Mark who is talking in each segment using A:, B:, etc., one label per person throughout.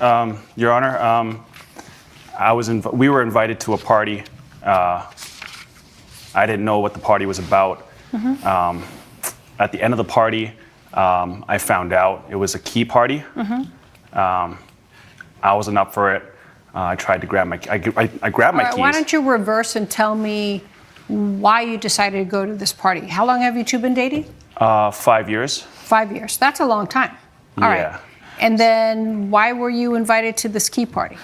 A: Your Honor, we were invited to a party. I didn't know what the party was about. Mm-hmm. At the end of the party, I found out it was a key party. Mm-hmm. I wasn't up for it. I tried to grab my. I grabbed my keys.
B: Why don't you reverse and tell me why you decided to go to this party? How long have you two been dating?
A: 5 years.
B: 5 years. That's a long time. All right. And then why were you invited to this key party?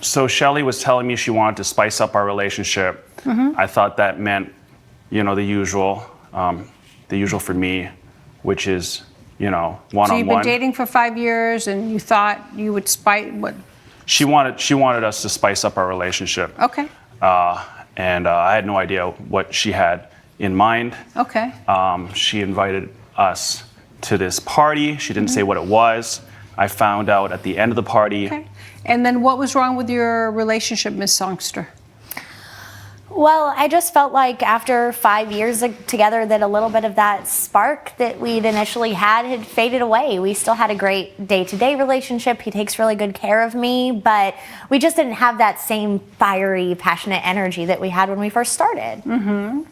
A: So Shelly was telling me she wanted to spice up our relationship. Mm-hmm. I thought that meant, the usual for me, which is, one-on-one.
B: So you've been dating for 5 years, and you thought you would spice what?
A: She wanted us to spice up our relationship.
B: Okay.
A: And I had no idea what she had in mind.
B: Okay.
A: She invited us to this party. She didn't say what it was. I found out at the end of the party.
B: Okay. And then what was wrong with your relationship, Ms. Songster?
C: Well, I just felt like after 5 years together that a little bit of that spark that we'd initially had faded away. We still had a great day-to-day relationship. He takes really good care of me, but we just didn't have that same fiery, passionate energy that we had when we first started.
B: Mm-hmm.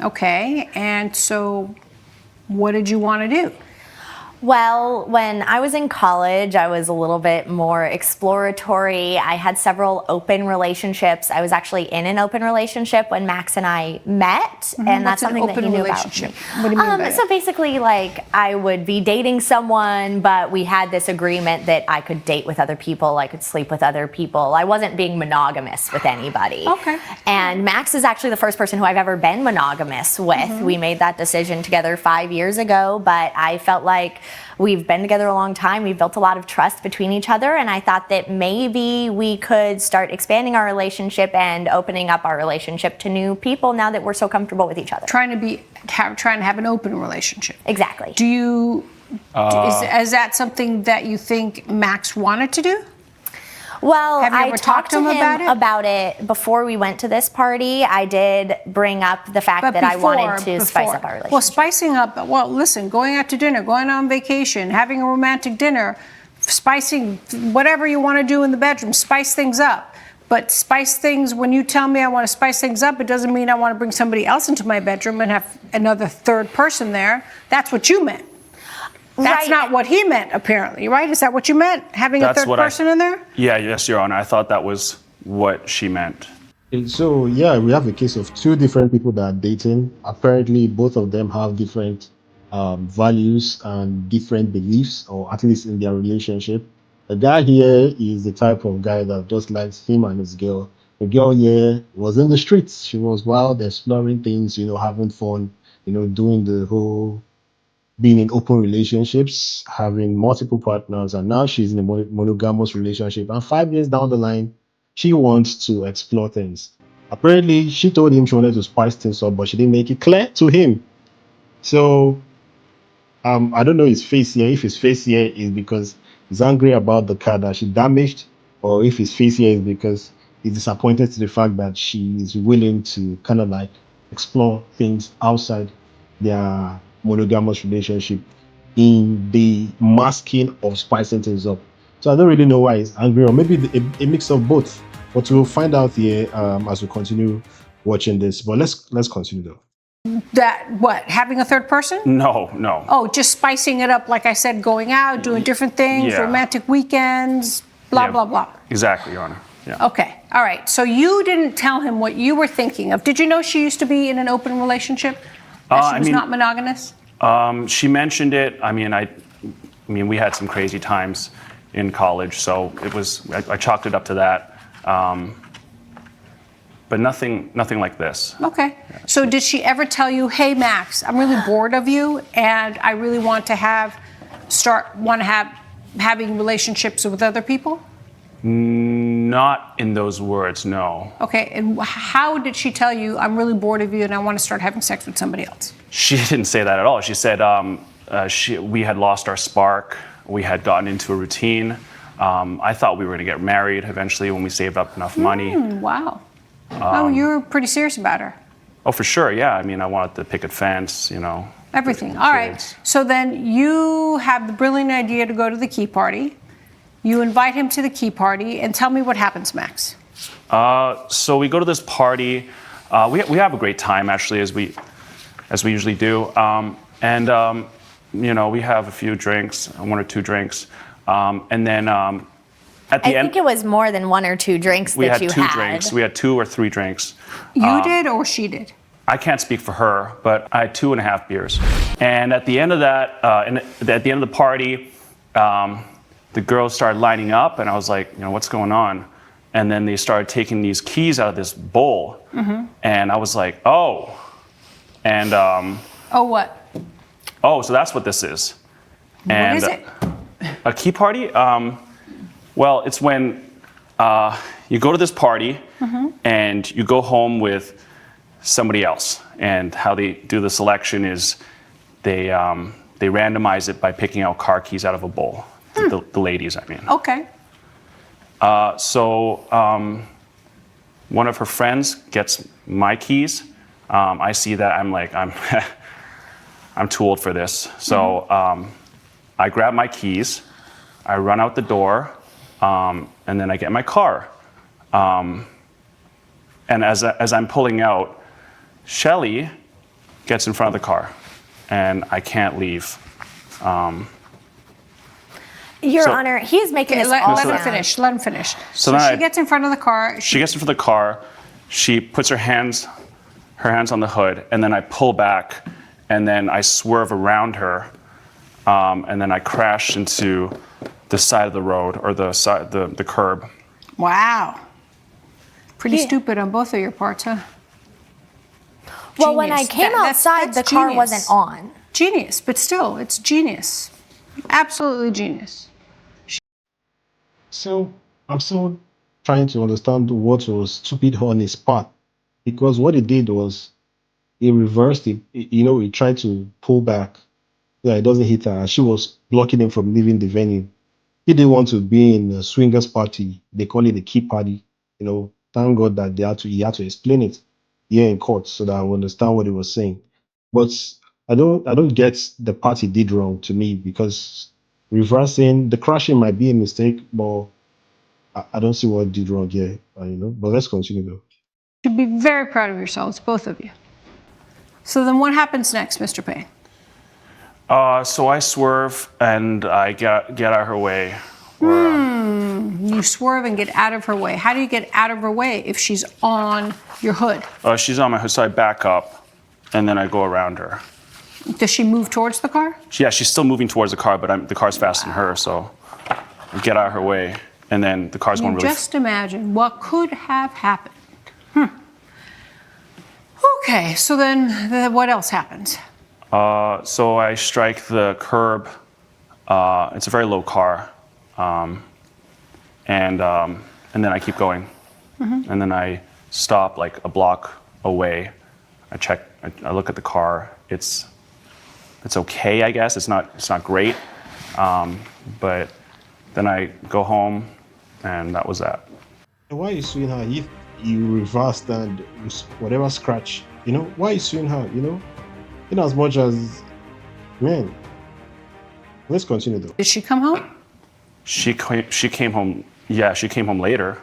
B: Okay, and so what did you want to do?
C: Well, when I was in college, I was a little bit more exploratory. I had several open relationships. I was actually in an open relationship when Max and I met,
B: Mm-hmm.
C: and that's
B: What's
C: something that he knew about me.
B: What do you mean by
C: So
B: that?
C: basically, I would be dating someone, but we had this agreement that I could date with other people, I could sleep with other people. I wasn't being monogamous with anybody.
B: Okay.
C: And Max is actually the first person who I've ever been monogamous with.
B: Mm-hmm.
C: We made that decision together 5 years ago, but I felt like we've been together a long time. We've built a lot of trust between each other, and I thought that maybe we could start expanding our relationship and opening up our relationship to new people now that we're so comfortable with each other.
B: Trying to have an open relationship.
C: Exactly.
B: Do you? Is that something that you think Max wanted to do?
C: Well,
B: Have you
C: I
B: ever
C: talked to him
B: about
C: about it before we went to this party. I did bring up the fact that I wanted to spice up our relationship.
B: Well, spicing up, listen, going out to dinner, going on vacation, having a romantic dinner, spicing whatever you want to do in the bedroom, spice things up. But spice things, when you tell me I want to spice things up, it doesn't mean I want to bring somebody else into my bedroom and have another third person there. That's what you meant. That's not what he meant, apparently, right? Is that what you meant, having a third person in there?
A: Yeah, yes, Your Honor. I thought that was what she meant.
D: And so, yeah, we have a case of two different people that are dating. Apparently, both of them have different values and different beliefs, or at least in their relationship. The guy here is the type of guy that just likes him and his girl. The girl here was in the streets. She was wild, exploring things, having fun, doing the whole being in open relationships, having multiple partners, and now she's in a monogamous relationship. And 5 years down the line, she wants to explore things. Apparently, she told him she wanted to spice things up, but she didn't make it clear to him. So, I don't know his face here. If his face here is because he's angry about the car that she damaged, or if his face here is because he's disappointed to the fact that she is willing to kind of explore things outside their monogamous relationship in the masking of spicing things up. So I don't really know why he's angry, or maybe a mix of both. But we'll find out here as we continue watching this. But let's continue though.
B: That what? Having a third person?
A: No.
B: Oh, just spicing it up, like I said, going out, doing different things,
A: Yeah.
B: romantic weekends, blah, blah, blah.
A: Exactly, Your Honor. Yeah.
B: Okay, all right. So you didn't tell him what you were thinking of. Did you know she used to be in an open relationship? That she was not monogamous?
A: She mentioned it. I mean, we had some crazy times in college, so I chalked it up to that. But nothing like this.
B: Okay. Yeah. So did she ever tell you, hey, Max, I'm really bored of you, and I really want to having relationships with other people?
A: Not in those words, no.
B: Okay, and how did she tell you, I'm really bored of you and I want to start having sex with somebody else?
A: She didn't say that at all. She said we had lost our spark. We had gotten into a routine. I thought we were going to get married eventually when we saved up enough money.
B: Wow. You were pretty serious about her.
A: Oh, for sure, yeah. I mean, I wanted the picket fence,
B: Everything. All right. So then you have the brilliant idea to go to the key party. You invite him to the key party, and tell me what happens, Max.
A: So we go to this party. We have a great time, actually, as we usually do. We have a few drinks, 1 or 2 drinks. And then at the
C: I
A: end...
C: think it was more than 1 or 2 drinks
A: we
C: that
A: had
C: you
A: 2
C: had.
A: drinks. We had 2 or 3 drinks.
B: You did or she did?
A: I can't speak for her, but I had 2.5 beers. And at the end of that, at the end of the party, the girls started lining up, and I was like, what's going on? And then they started taking these keys out of this bowl, and I was like, oh. And
B: Oh, what?
A: oh, so that's what this is.
B: What is it?
A: A key party? Well, it's when you go to this party and you go home with somebody else. And how they do the selection is they randomize it by picking out car keys out of a bowl. The ladies, I mean.
B: Okay.
A: So one of her friends gets my keys. I see that. I'm like, I'm too old for this. So I grab my keys. I run out the door, and then I get in my car. And as I'm pulling out, Shelly gets in front of the car, and I can't leave.
C: Your
A: So-
C: Honor, he's making this all
B: Let him
C: sound-
B: finish. Let him finish. So
A: then
B: she
A: I-
B: gets in front of the car.
A: She gets into the car, she puts her hands on the hood, and then I pull back, and then I swerve around her, and then I crash into the side of the road, or the curb.
B: Wow. Pretty
C: Yeah.
B: stupid on both of your parts, huh?
C: Well, when I
B: Genius.
C: came outside, the car
B: genius.
C: wasn't on.
B: Genius, but still, it's genius. Absolutely genius.
D: So I'm still trying to understand what was stupid on his part, because what he did was he reversed it. He tried to pull back so that it doesn't hit her. She was blocking him from leaving the venue. He didn't want to be in a swingers party. They call it a key party. Thank God that he had to explain it here in court so that I would understand what he was saying. But I don't get the part he did wrong to me, because reversing the crashing might be a mistake, but I don't see what he did wrong here. But let's continue though.
B: You should be very proud of yourselves, both of you. So then what happens next, Mr. Payne?
A: So I swerve, and I get out of her way.
B: You swerve and get out of her way. How do you get out of her way if she's on your hood?
A: She's on my hood, so I back up, and then I go around her.
B: Does she move towards the car?
A: Yeah, she's still moving towards the car, but the car's faster than her, so I get out of her way, and then the car's going really
B: Just imagine what could have happened. Okay, so then what else happens?
A: So I strike the curb. It's a very low car, and then I keep going, and then I stop like a block away. I look at the car. It's okay, I guess. It's not great, but then I go home, and that was that.
D: And why are you suing her if you reversed and whatever scratch? Why are you suing her? In as much as, man. Let's continue though.
B: Did she come home?
A: She came home. Yeah, she came home later.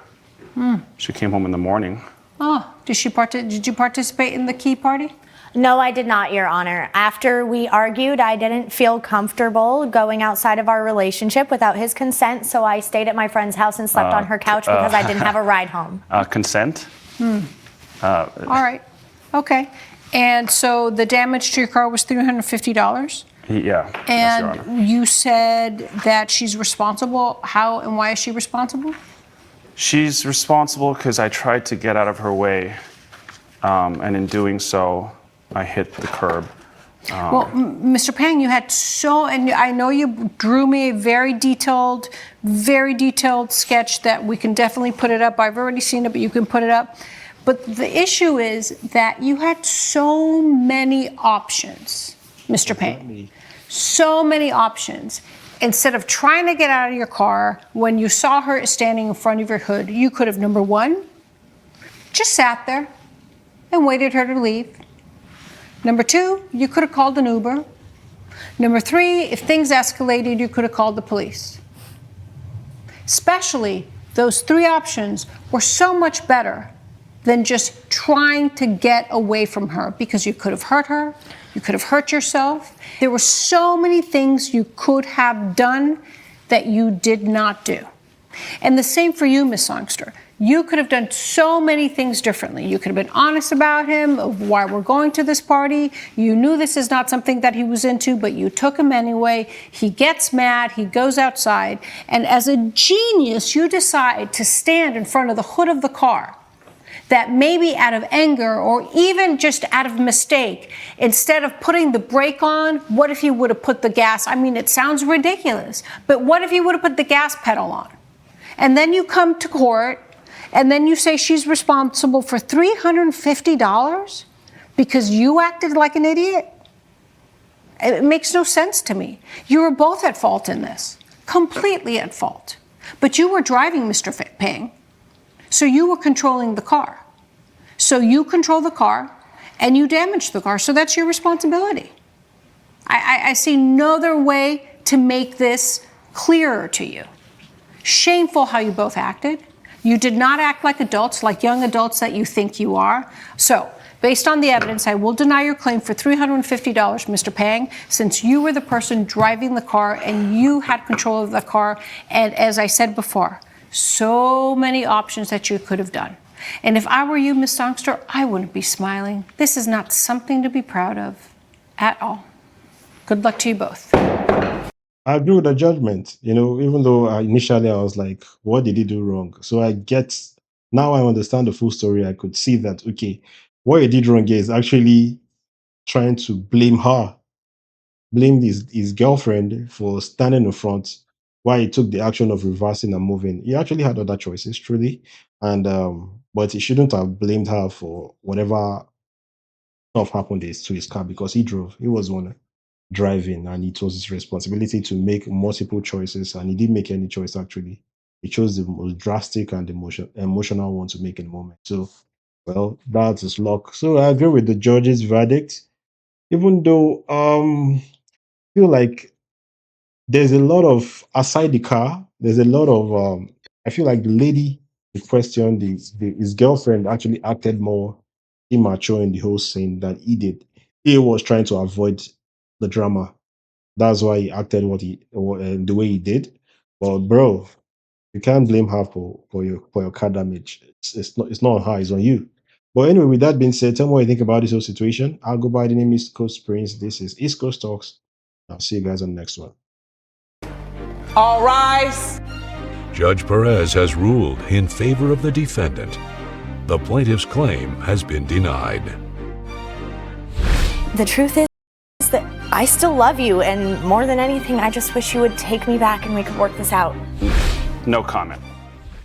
A: She came home in the morning.
B: Oh, did you participate in the key party?
C: No, I did not, Your Honor. After we argued, I didn't feel comfortable going outside of our relationship without his consent, so I stayed at my friend's house and slept on her couch because I didn't have a ride home.
A: Consent?
B: All right. Okay. And so the damage to your car was $350?
A: Yeah. Yes, Your Honor.
B: And you said that she's responsible. How and why is she responsible?
A: She's responsible because I tried to get out of her way, and in doing so, I hit the curb.
B: Well, Mr. Pang, you had and I know you drew me a very detailed sketch that we can definitely put it up. I've already seen it, but you can put it up. But the issue is that you had so many options, Mr. Pang. So many options. Instead of trying to get out of your car, when you saw her standing in front of your hood, you could have, number one, just sat there and waited her to leave. Number two, you could have called an Uber. Number three, if things escalated, you could have called the police. Especially those 3 options were so much better than just trying to get away from her, because you could have hurt her, you could have hurt yourself. There were so many things you could have done that you did not do. And the same for you, Miss Songster. You could have done so many things differently. You could have been honest about him, of why we're going to this party. You knew this is not something that he was into, but you took him anyway. He gets mad, he goes outside, and as a genius, you decide to stand in front of the hood of the car, that maybe out of anger or even just out of mistake, instead of putting the brake on, what if you would have put the gas? I mean, it sounds ridiculous, but what if you would have put the gas pedal on? And then you come to court, and then you say she's responsible for $350 because you acted like an idiot? It makes no sense to me. You were both at fault in this, completely at fault. But you were driving, Mr. Pang, so you were controlling the car. So you control the car, and you damaged the car, so that's your responsibility. I see no other way to make this clearer to you. Shameful how you both acted. You did not act like adults, like young adults that you think you are. So, based on the evidence, I will deny your claim for $350, Mr. Pang, since you were the person driving the car and you had control of the car. And as I said before, so many options that you could have done. And if I were you, Miss Songster, I wouldn't be smiling. This is not something to be proud of at all. Good luck to you both.
D: I agree with the judgment, even though initially I was like, what did he do wrong? So now I understand the full story. I could see that, okay, what he did wrong here is actually trying to blame her, blame his girlfriend for standing in front while he took the action of reversing and moving. He actually had other choices, truly. And, but he shouldn't have blamed her for whatever stuff happened to his car, because he drove. He was the one driving, and it was his responsibility to make multiple choices, and he didn't make any choice. Actually, he chose the most drastic and emotional one to make in the moment. So, well, that's his luck. So I agree with the judge's verdict, even though I feel like there's a lot of, aside the car, there's a lot of I feel like the lady in question, his girlfriend, actually acted more immature in the whole scene than he did. He was trying to avoid the drama. That's why he acted the way he did. But bro, you can't blame her for your car damage. It's not on her, it's on you. But anyway, with that being said, tell me what you think about this whole situation. I'll go by the name East Coast Prince. This is East Coast Talks. I'll see you guys on the next one.
E: All rise.
F: Judge Perez has ruled in favor of the defendant. The plaintiff's claim has been denied.
C: The truth is that I still love you, and more than anything, I just wish you would take me back and we could work this out.
A: No comment.